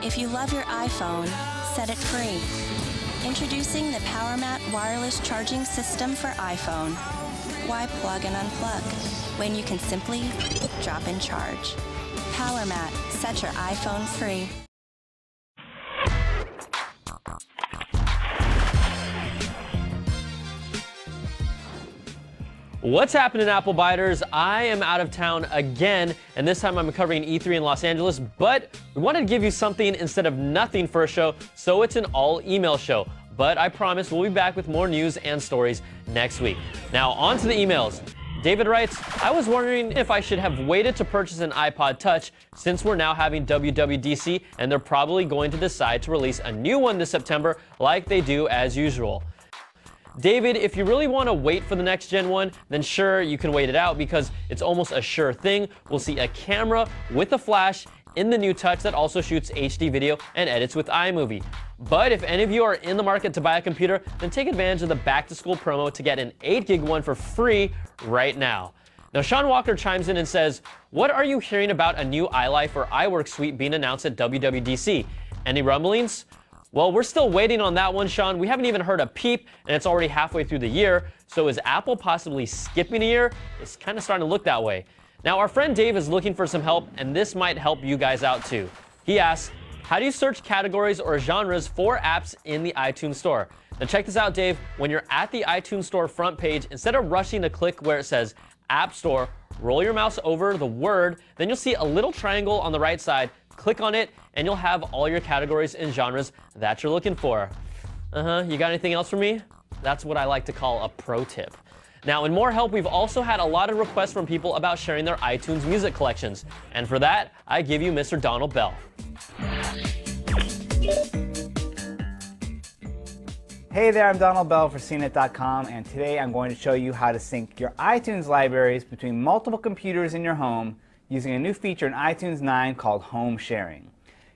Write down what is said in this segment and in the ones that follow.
If you love your iPhone, set it free. Introducing the PowerMat wireless charging system for iPhone. Why plug and unplug when you can simply drop and charge? PowerMat, set your iPhone free. What's happening, Apple Biters? I am out of town again, and this time I'm covering E3 in Los Angeles, but we wanted to give you something instead of nothing for a show, so it's an all-email show. But I promise we'll be back with more news and stories next week. Now, on to the emails. David writes, I was wondering if I should have waited to purchase an iPod Touch since we're now having WWDC, and they're probably going to decide to release a new one this September like they do as usual. David, if you really want to wait for the next gen one, then sure, you can wait it out because it's almost a sure thing. We'll see a camera with a flash in the new Touch that also shoots HD video and edits with iMovie. But if any of you are in the market to buy a computer, then take advantage of the back-to-school promo to get an 8GB one for free right now. Now, Sean Walker chimes in and says, what are you hearing about a new iLife or iWork suite being announced at WWDC? Any rumblings? Well, we're still waiting on that one, Sean. We haven't even heard a peep, and it's already halfway through the year. So is Apple possibly skipping a year? It's kind of starting to look that way. Now, our friend Dave is looking for some help, and this might help you guys out too. He asks, how do you search categories or genres for apps in the iTunes Store? Now check this out, Dave. When you're at the iTunes Store front page, instead of rushing to click where it says App Store, roll your mouse over the word, then you'll see a little triangle on the right side. Click on it, and you'll have all your categories and genres that you're looking for. You got anything else for me? That's what I like to call a pro tip. Now, in more help, we've also had a lot of requests from people about sharing their iTunes music collections. And for that, I give you Mr. Donald Bell. Hey there, I'm Donald Bell for CNET.com, and today I'm going to show you how to sync your iTunes libraries between multiple computers in your home using a new feature in iTunes 9 called Home Sharing.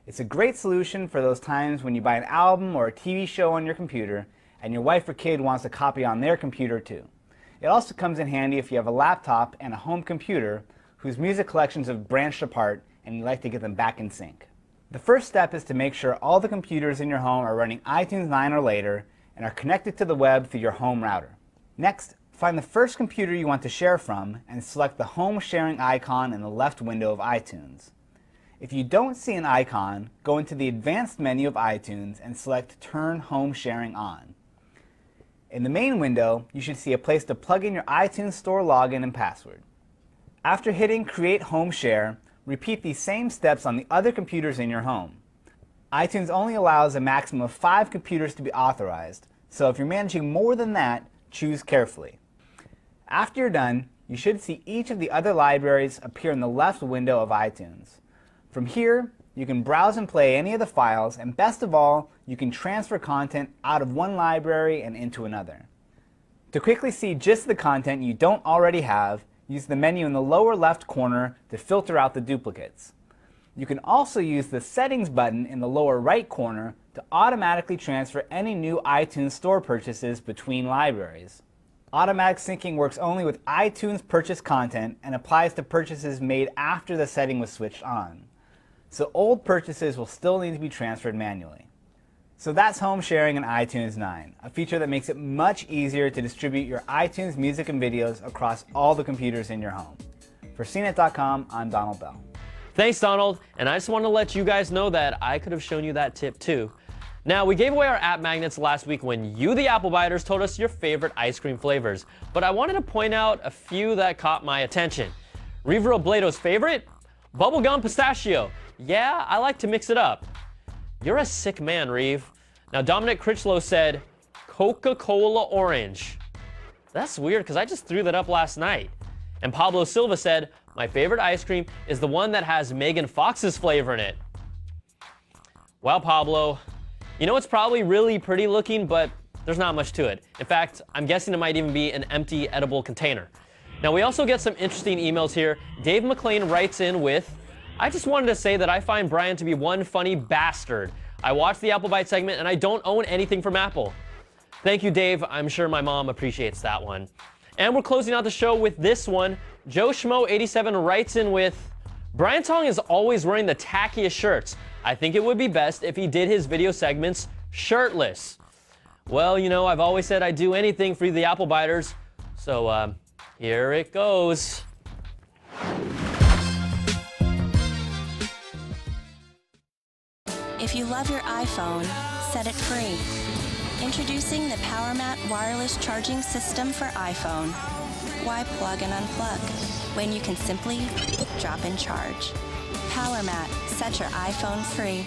It's a great solution for those times when you buy an album or a TV show on your computer and your wife or kid wants a copy on their computer too. It also comes in handy if you have a laptop and a home computer whose music collections have branched apart and you'd like to get them back in sync. The first step is to make sure all the computers in your home are running iTunes 9 or later and are connected to the web through your home router. Next, find the first computer you want to share from and select the Home Sharing icon in the left window of iTunes. If you don't see an icon, go into the Advanced menu of iTunes and select Turn Home Sharing On. In the main window, you should see a place to plug in your iTunes Store login and password. After hitting Create Home Share, repeat these same steps on the other computers in your home. iTunes only allows a maximum of 5 computers to be authorized, so if you're managing more than that, choose carefully. After you're done, you should see each of the other libraries appear in the left window of iTunes. From here, you can browse and play any of the files, and best of all, you can transfer content out of one library and into another. To quickly see just the content you don't already have, use the menu in the lower left corner to filter out the duplicates. You can also use the Settings button in the lower right corner to automatically transfer any new iTunes Store purchases between libraries. Automatic syncing works only with iTunes purchased content and applies to purchases made after the setting was switched on. So old purchases will still need to be transferred manually. So that's Home Sharing in iTunes 9, a feature that makes it much easier to distribute your iTunes music and videos across all the computers in your home. For CNET.com, I'm Donald Bell. Thanks, Donald. And I just want to let you guys know that I could have shown you that tip too. Now, we gave away our app magnets last week when you, the Apple Biters, told us your favorite ice cream flavors. But I wanted to point out a few that caught my attention. Reeve Robledo's favorite? Bubblegum pistachio. Yeah, I like to mix it up. You're a sick man, Reeve. Now, Dominic Critchlow said Coca-Cola orange. That's weird because I just threw that up last night. And Pablo Silva said, my favorite ice cream is the one that has Megan Fox's flavor in it. Well, Pablo, you know it's probably really pretty looking, but there's not much to it. In fact, I'm guessing it might even be an empty edible container. Now, we also get some interesting emails here. Dave McLean writes in with, I just wanted to say that I find Brian to be one funny bastard. I watched the Apple Byte segment and I don't own anything from Apple. Thank you, Dave. I'm sure my mom appreciates that one. And we're closing out the show with this one. Joe Schmo87 writes in with, Brian Tong is always wearing the tackiest shirts. I think it would be best if he did his video segments shirtless. Well, you know, I've always said I'd do anything for the Apple Biters, so here it goes. If you love your iPhone, set it free. Introducing the PowerMat wireless charging system for iPhone. Why plug and unplug when you can simply drop in charge? PowerMat, set your iPhone free.